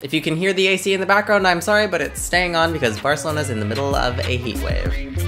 If you can hear the AC in the background, I'm sorry, but it's staying on because Barcelona's in the middle of a heat wave.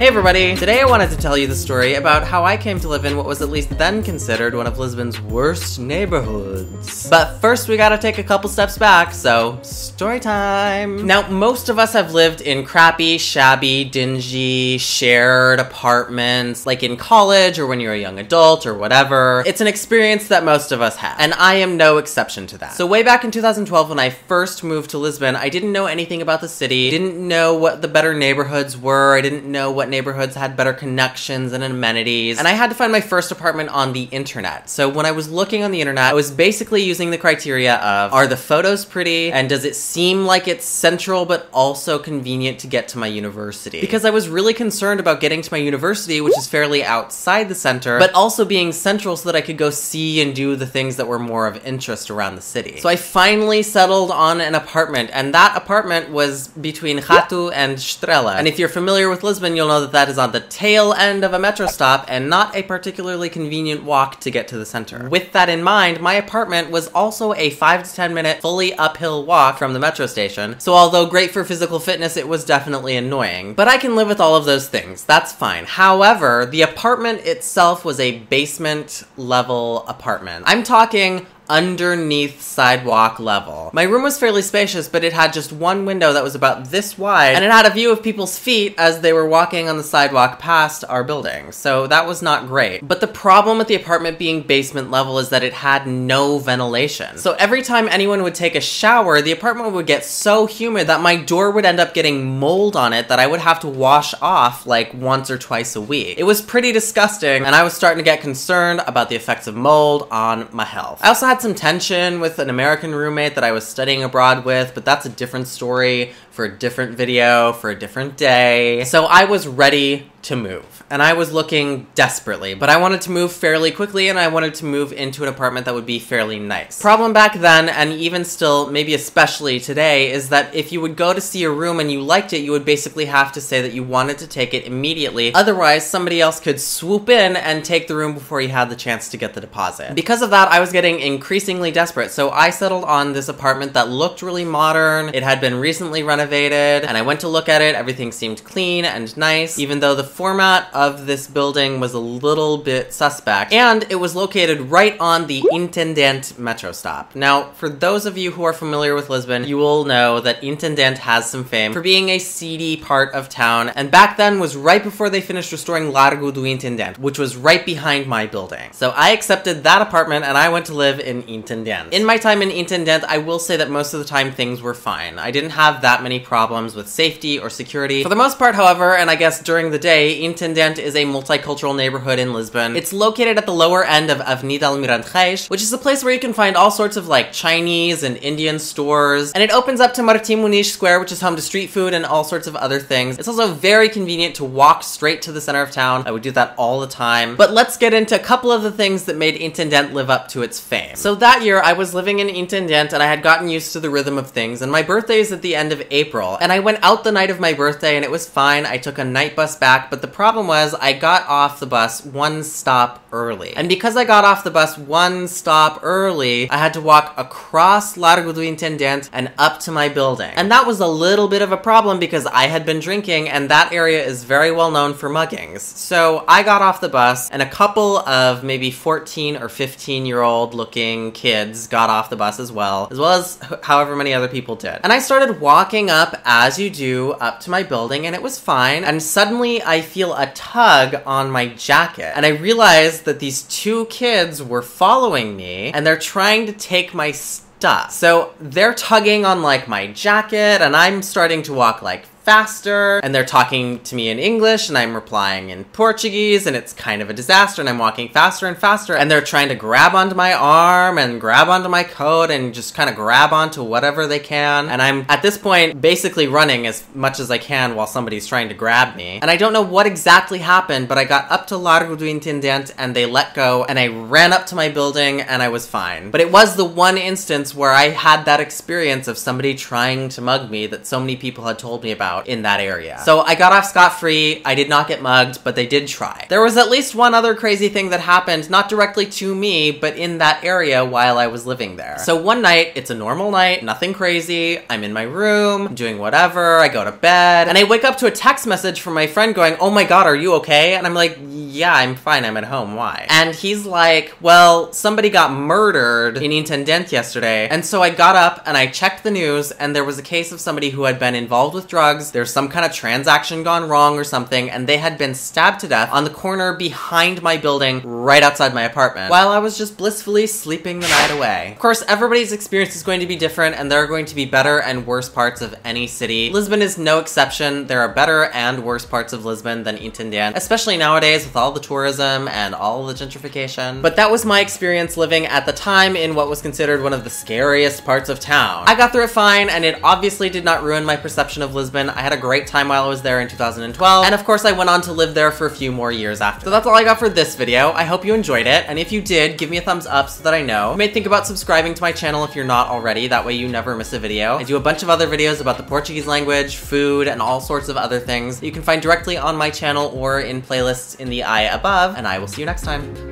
Hey everybody! Today I wanted to tell you the story about how I came to live in what was at least then considered one of Lisbon's worst neighborhoods. But first we gotta take a couple steps back, so story time! Now, most of us have lived in crappy, shabby, dingy, shared apartments, like in college or when you're a young adult or whatever. It's an experience that most of us have, and I am no exception to that. So way back in 2012 when I first moved to Lisbon, I didn't know anything about the city, didn't know what the better neighborhoods were, I didn't know what neighborhoods had better connections and amenities, and I had to find my first apartment on the internet. So when I was looking on the internet, I was basically using the criteria of, are the photos pretty, and does it seem like it's central but also convenient to get to my university? Because I was really concerned about getting to my university, which is fairly outside the center, but also being central so that I could go see and do the things that were more of interest around the city. So I finally settled on an apartment, and that apartment was between Ratu and Estrela. And if you're familiar with Lisbon, you'll know that that is on the tail end of a metro stop and not a particularly convenient walk to get to the center. With that in mind, my apartment was also a 5 to 10 minute fully uphill walk from the metro station, so although great for physical fitness, it was definitely annoying. But I can live with all of those things, that's fine. However, the apartment itself was a basement level apartment. I'm talking underneath sidewalk level. My room was fairly spacious, but it had just one window that was about this wide, and it had a view of people's feet as they were walking on the sidewalk past our building, so that was not great. But the problem with the apartment being basement level is that it had no ventilation. So every time anyone would take a shower, the apartment would get so humid that my door would end up getting mold on it that I would have to wash off like once or twice a week. It was pretty disgusting, and I was starting to get concerned about the effects of mold on my health. I also had some tension with an American roommate that I was studying abroad with, but that's a different story for a different video for a different day. So I was ready to move, and I was looking desperately, but I wanted to move fairly quickly, and I wanted to move into an apartment that would be fairly nice. Problem back then, and even still, maybe especially today, is that if you would go to see a room and you liked it, you would basically have to say that you wanted to take it immediately. Otherwise, somebody else could swoop in and take the room before you had the chance to get the deposit. Because of that, I was getting increasingly desperate, so I settled on this apartment that looked really modern. It had been recently renovated, and I went to look at it. Everything seemed clean and nice, even though the format of this building was a little bit suspect, and it was located right on the Intendant metro stop. Now, for those of you who are familiar with Lisbon, you will know that Intendant has some fame for being a seedy part of town, and back then was right before they finished restoring Largo do Intendant, which was right behind my building. So I accepted that apartment and I went to live in Intendant. In my time in Intendant, I will say that most of the time things were fine. I didn't have that many problems with safety or security. For the most part, however, and I guess during the day, Intendant is a multicultural neighborhood in Lisbon. It's located at the lower end of Avenida Almirante Reis, which is a place where you can find all sorts of like Chinese and Indian stores, and it opens up to Martim Muniz Square, which is home to street food and all sorts of other things. It's also very convenient to walk straight to the center of town. I would do that all the time. But let's get into a couple of the things that made Intendant live up to its fame. So that year, I was living in Intendant, and I had gotten used to the rhythm of things, and my birthday is at the end of April, and I went out the night of my birthday, and it was fine. I took a night bus back, but the problem was I got off the bus one stop early. And because I got off the bus one stop early, I had to walk across Largo do Intendant and up to my building. And that was a little bit of a problem because I had been drinking, and that area is very well known for muggings. So I got off the bus, and a couple of maybe 14 or 15-year-old looking kids got off the bus as well as however many other people did. And I started walking up, as you do, up to my building, and it was fine. And suddenly I feel a tug on my jacket, and I realized that these two kids were following me, and they're trying to take my stuff. So they're tugging on like my jacket, and I'm starting to walk like faster, and they're talking to me in English, and I'm replying in Portuguese, and it's kind of a disaster, and I'm walking faster and faster, and they're trying to grab onto my arm and grab onto my coat and just kind of grab onto whatever they can, and I'm, at this point, basically running as much as I can while somebody's trying to grab me. And I don't know what exactly happened, but I got up to Largo do Intendant, and they let go, and I ran up to my building, and I was fine. But it was the one instance where I had that experience of somebody trying to mug me that so many people had told me about, out in that area. So I got off scot-free, I did not get mugged, but they did try. There was at least one other crazy thing that happened, not directly to me, but in that area while I was living there. So one night, it's a normal night, nothing crazy, I'm in my room, doing whatever, I go to bed, and I wake up to a text message from my friend going, "Oh my god, are you okay?" And I'm like, "Yeah, I'm fine, I'm at home, why?" And he's like, "Well, somebody got murdered in Intendant yesterday." And so I got up and I checked the news, and there was a case of somebody who had been involved with drugs, there's some kind of transaction gone wrong or something, and they had been stabbed to death on the corner behind my building, right outside my apartment, while I was just blissfully sleeping the night away. Of course, everybody's experience is going to be different, and there are going to be better and worse parts of any city. Lisbon is no exception. There are better and worse parts of Lisbon than Intendant, especially nowadays with all the tourism and all the gentrification. But that was my experience living at the time in what was considered one of the scariest parts of town. I got through it fine, and it obviously did not ruin my perception of Lisbon. I had a great time while I was there in 2012, and of course I went on to live there for a few more years after. So that's all I got for this video. I hope you enjoyed it, and if you did, give me a thumbs up so that I know. You may think about subscribing to my channel if you're not already, that way you never miss a video. I do a bunch of other videos about the Portuguese language, food, and all sorts of other things that you can find directly on my channel or in playlists in the eye above, and I will see you next time.